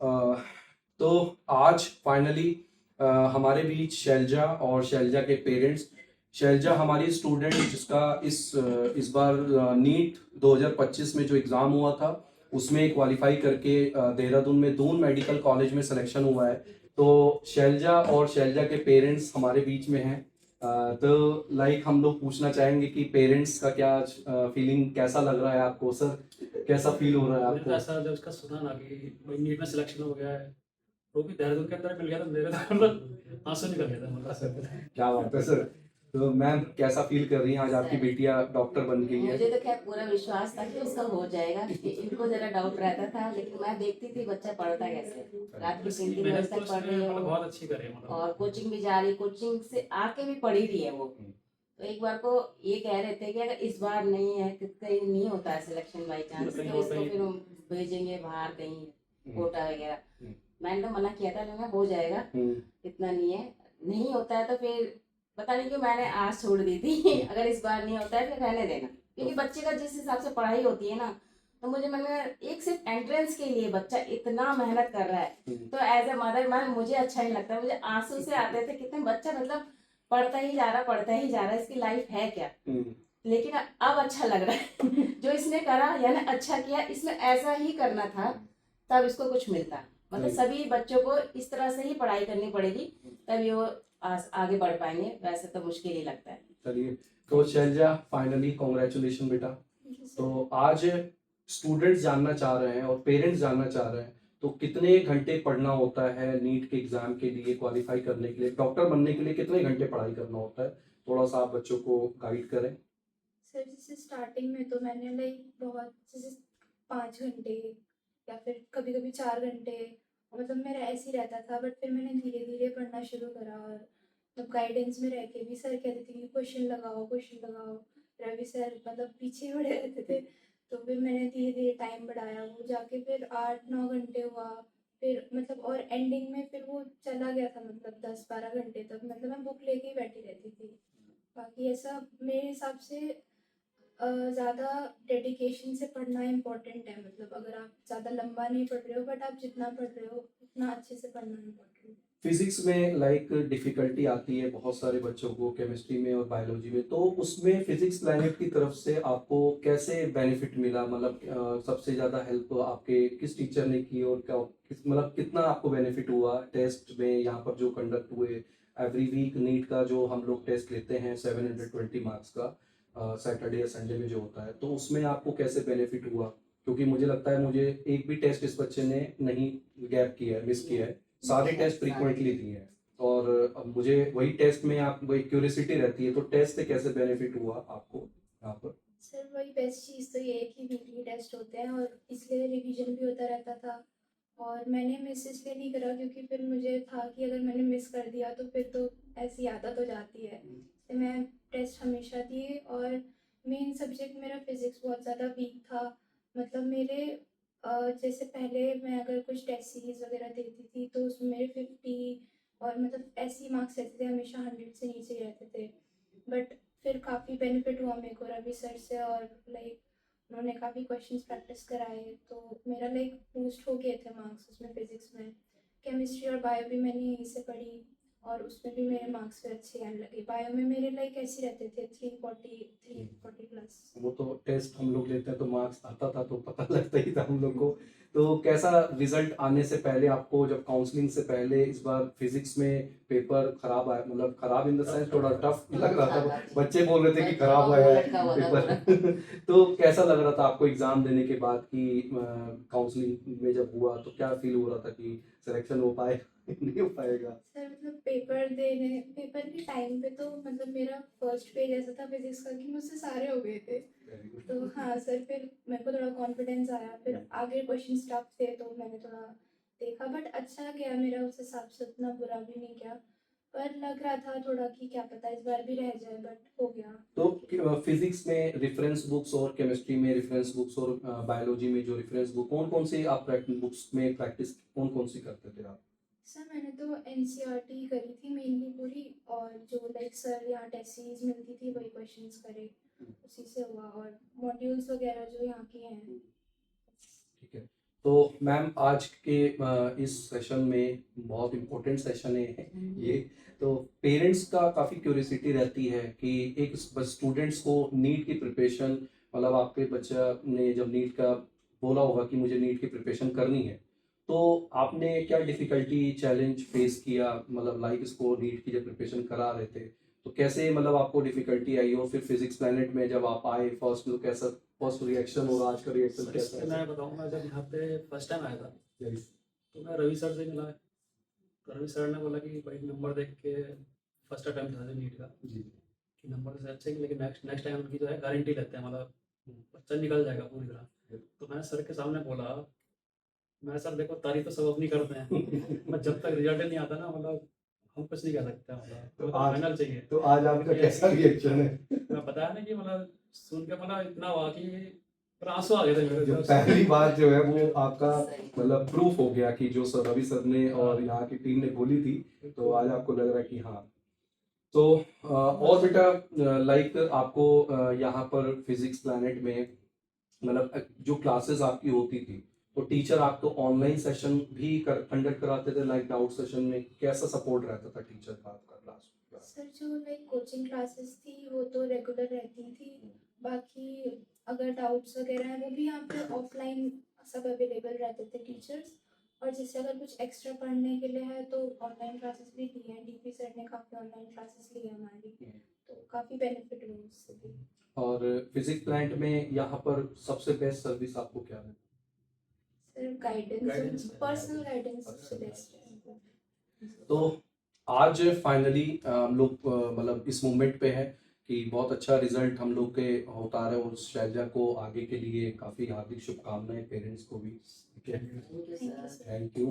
अ, तो आज फाइनली हमारे बीच शैलजा और शैलजा के पेरेंट्स। शैलजा हमारी स्टूडेंट जिसका इस बार नीट 2025 में जो एग्ज़ाम हुआ था उसमें क्वालिफाई करके देहरादून में दून मेडिकल कॉलेज में सिलेक्शन हुआ है। तो शैलजा और शैलजा के पेरेंट्स हमारे बीच में हैं। तो लाइक हम लोग पूछना चाहेंगे कि पेरेंट्स का क्या फीलिंग, कैसा लग रहा है आपको सर, कैसा फील हो रहा है मेरे को आपको? ऐसा जब उसका सुना ना कि भाई नीट में सिलेक्शन हो गया है, वो भी देहरादून के अंदर मिल गया, तो मेरे तो मतलब आंसू निकल गया था मतलब। क्या बात है सर। तो मैम कैसा फील कर रही हैं, आज आपकी सर, बेटियां डॉक्टर बन गई है? मुझे तो खैर पूरा विश्वास था कि उसका हो जाएगा। इनको जरा डाउट रहता था, लेकिन मैं देखती थी बच्चा पढ़ता कैसे। रात के इसकी 3-3 बजे मेहनत तो तक पढ़ उसने रही है मतलब वो, बहुत अच्छी करी है मतलब। और कोचिंग भी जा रही, कोचिंग से आके भी पढ़ी रही है वो। तो एक बार को ये कह रहे थे कि अगर इस बार नहीं है, कहीं नहीं होता है सिलेक्शन बाई चांस, कहीं तो और इसको कहीं फिर हम भेजेंगे बाहर कहीं कोटा वगैरह। मैंने तो मना किया था, मैंने हो जाएगा, इतना नहीं है। नहीं होता है तो फिर पता नहीं क्यों मैंने आस छोड़ दी थी। अगर इस बार नहीं होता है फिर रहने देना, क्योंकि बच्चे का जिस हिसाब से पढ़ाई होती है ना, तो मुझे मन में एक सिर्फ एंट्रेंस के लिए बच्चा इतना मेहनत कर रहा है, तो एज ए मदर मैम मुझे अच्छा नहीं लगता। मुझे आंसू से आते थे, कितने बच्चा मतलब पढ़ता ही जा रहा, पढ़ता ही जा रहा है, इसकी लाइफ है क्या। लेकिन अब अच्छा लग रहा है। जो इसने करा यानी अच्छा किया, इसमें ऐसा ही करना था तब इसको कुछ मिलता। मतलब सभी बच्चों को इस तरह से ही पढ़ाई करनी पड़ेगी, तभी वो आगे बढ़ पाएंगे, वैसे तो मुश्किल ही लगता है। चलिए, तो शैलजा फाइनली कॉन्ग्रेचुलेशन बेटा। तो आज स्टूडेंट्स जानना चाह रहे हैं और पेरेंट्स जानना चाह रहे हैं, तो कितने घंटे पढ़ना होता है नीट के एग्जाम के लिए, क्वालिफाई करने के लिए, डॉक्टर बनने के लिए कितने घंटे पढ़ाई करना होता है? थोड़ा सा आप बच्चों को गाइड करें। सर जैसे स्टार्टिंग में तो मैंने लाइक बहुत जैसे 5 घंटे या फिर कभी कभी 4 घंटे, मतलब मेरा ऐसे ही रहता था। बट फिर मैंने धीरे धीरे पढ़ना शुरू करा, और मतलब गाइडेंस में रह के भी सर कहते थे कि क्वेश्चन लगाओ क्वेश्चन लगाओ। रवि सर मतलब पीछे ही पड़े रहते थे। तो फिर मैंने धीरे धीरे टाइम बढ़ाया, वो जाके फिर 8-9 घंटे हुआ। फिर मतलब और एंडिंग में फिर वो चला गया था, मतलब 10-12 घंटे तक मतलब मैं बुक लेके ही बैठी रहती थी। बाकी ऐसा मेरे हिसाब से ज़्यादा डेडिकेशन से पढ़ना इम्पोर्टेंट है। मतलब अगर आप ज़्यादा लंबा नहीं पढ़ रहे हो, बट आप जितना पढ़ रहे हो उतना अच्छे से पढ़ना इम्पोर्टेंट है। फिजिक्स में लाइक डिफिकल्टी आती है बहुत सारे बच्चों को, केमिस्ट्री में और बायोलॉजी में, तो उसमें फिजिक्स प्लैनेट की तरफ से आपको कैसे बेनिफिट मिला? मतलब सबसे ज़्यादा हेल्प आपके किस टीचर ने की, और क्या मतलब कितना आपको बेनिफिट हुआ टेस्ट में यहाँ पर जो कंडक्ट हुए? एवरी वीक नीट का जो हम लोग टेस्ट लेते हैं 720 मार्क्स का, सैटरडे या संडे में जो होता है, तो उसमें आपको कैसे बेनिफिट हुआ? क्योंकि मुझे लगता है मुझे एक भी टेस्ट इस बच्चे ने नहीं गैप किया है, मिस किया है, सारे टेस्ट फ्रीक्वेंटली दिए हैं। और अब मुझे वही टेस्ट में आप वही क्यूरियोसिटी रहती है, तो टेस्ट से कैसे बेनिफिट हुआ आपको यहाँ पर? सर वही बेस्ट चीज़ तो ये है कि वीकली टेस्ट होते हैं, और इसलिए रिवीजन भी होता रहता था। और मैंने मिस इसलिए नहीं करा क्योंकि फिर मुझे था कि अगर मैंने मिस कर दिया तो फिर तो ऐसी आदत हो जाती है। तो मैं टेस्ट हमेशा दी। और मेन सब्जेक्ट मेरा फिज़िक्स बहुत ज़्यादा वीक था। मतलब मेरे जैसे पहले मैं अगर कुछ टेस्ट सीरीज़ वगैरह देती थी तो उसमें मेरे 50 और मतलब ऐसे ही मार्क्स रहते थे, हमेशा 100 से नीचे ही रहते थे। बट फिर काफ़ी बेनिफिट हुआ मेरे को रवि सर से, और लाइक उन्होंने काफ़ी क्वेश्चंस प्रैक्टिस कराए, तो मेरा लाइक बूस्ट हो गए थे मार्क्स उसमें फिजिक्स में। केमिस्ट्री और बायो भी मैंने यहीं से पढ़ी, और उसमें भी मेरे मार्क्स फिर अच्छे आने लगे। बायो में मेरे लाइक ऐसे रहते थे 340 प्लस। वो तो टेस्ट हम लोग लेते हैं तो मार्क्स आता था तो पता लगता ही था हम लोग को। तो कैसा रिजल्ट आने से पहले आपको, जब काउंसलिंग से पहले इस बार फिजिक्स में पेपर खराब आया, मतलब खराब इन द सेंस थोड़ा टफ लग रहा था, बच्चे बोल रहे थे कि खराब आया है पेपर। तो कैसा लग रहा था आपको एग्जाम देने के बाद कि काउंसलिंग में जब हुआ तो क्या फील हो रहा था कि सिलेक्शन हो पाए नहीं हो पाएगा? सर मतलब पेपर के टाइम पे तो मतलब मेरा फर्स्ट पेज ऐसा था फिजिक्स का कि मुझसे सारे हो गए थे। तो हाँ सर, फिर मेरे को थोड़ा कॉन्फिडेंस आया। फिर आगे क्वेश्चन टफ थे तो मैंने थोड़ा देखा, बट अच्छा गया मेरा, उस हिसाब से उतना बुरा भी नहीं गया। पर लग रहा था थोड़ा कि क्या पता इस बार भी रह जाए, बट हो गया। तो फिजिक्स में रेफरेंस बुक्स और केमिस्ट्री में रेफरेंस बुक्स और बायोलॉजी में जो रेफरेंस बुक, कौन कौन सी आप बुक्स में प्रैक्टिस कौन कौन सी करते थे आप? सर मैंने तो एनसीईआरटी करी थी मेनली पूरी, और जो लाइक सर यहाँ टेस्ट सीरीज मिलती थी वही क्वेश्चंस करे, उसी से हुआ। और मॉड्यूल्स वगैरह जो यहाँ के हैं। ठीक है। तो मैम आज के इस सेशन में बहुत इम्पोर्टेंट सेशन है ये। तो पेरेंट्स का काफ़ी क्यूरियोसिटी रहती है कि एक स्टूडेंट्स को नीट की प्रिपरेशन, मतलब आपके बच्चा ने जब नीट का बोला होगा कि मुझे नीट की प्रिपरेशन करनी है, तो आपने क्या डिफ़िकल्टी चैलेंज फेस किया, मतलब लाइक इसको नीट की जब प्रिपरेशन करा रहे थे तो कैसे, मतलब आपको डिफ़िकल्टी आई हो, फिर फिजिक्स प्लैनेट में जब आप आए फर्स्ट, तो कैसा फर्स्ट रिएक्शन होगा, आज का रिएक्शन सर कैसा इससे है? मैं बताऊंगा, जब यहाँ पे फर्स्ट टाइम आया था Yes. तो मैं रवि सर से मिला। तो रवि सर ने बोला कि भाई नंबर देख के, फर्स्ट अटैम्प्ट था नीट का, जी। कि नंबर से अच्छे कि लेकिन नेक्स्ट नेक्स्ट टाइम उनकी जो है गारंटी लेते हैं, मतलब बच्चा निकल जाएगा पूरी तरह। तो मैंने सर के सामने बोला, मैं सर देखो तारीफ तो सब अपनी करते हैं, मैं जब तक रिजल्ट नहीं आता ना, मतलब हम कुछ नहीं कर सकते, मतलब तो तो आज फाइनल चाहिए। तो आज आपका कैसा रिएक्शन है? मैं बताया ना कि मतलब सुन के मतलब इतना हुआ कि पर आंसू आ गए थे मेरे जो तो। पहली बात जो है वो आपका सही। मतलब प्रूफ हो गया कि जो सर रवि सर ने और यहाँ की टीम ने बोली थी, तो आज आपको लग रहा है कि हाँ। तो और बेटा, लाइक आपको यहाँ पर फिजिक्स प्लैनेट में मतलब जो क्लासेस आपकी होती थी, तो टीचर आपको ऑनलाइन सेशन भी कंडक्ट कराते थे, लाइक डाउट सेशन में कैसा सपोर्ट रहता था टीचर का आपका क्लास का? सर जो लाइक कोचिंग क्लासेस थी वो तो रेगुलर रहती थी, बाकी अगर डाउट्स वगैरह हैं वो भी यहाँ पे ऑफलाइन सब अवेलेबल रहते थे टीचर्स। और जैसे अगर कुछ एक्स्ट्रा पढ़ने के लिए है तो ऑनलाइन क्लासेस भी दी हैं, डीपी सर ने काफ़ी ऑनलाइन क्लासेस ली है हमारी, तो काफ़ी बेनिफिट हुआ उससे भी। और फिजिक्स प्लांट में यहाँ पर सबसे बेस्ट सर्विस आपको क्या है? सर Guidance गाइडेंस, है। पर्सनल गाइडेंस सबसे बेस्ट है। तो आज फाइनली हम लोग मतलब इस मोमेंट पे है कि बहुत अच्छा रिजल्ट हम लोग के होता रहा है, और शैलजा को आगे के लिए काफ़ी हार्दिक शुभकामनाएं, पेरेंट्स को भी। Thank you. Thank you thank you sir. Sir. Thank you.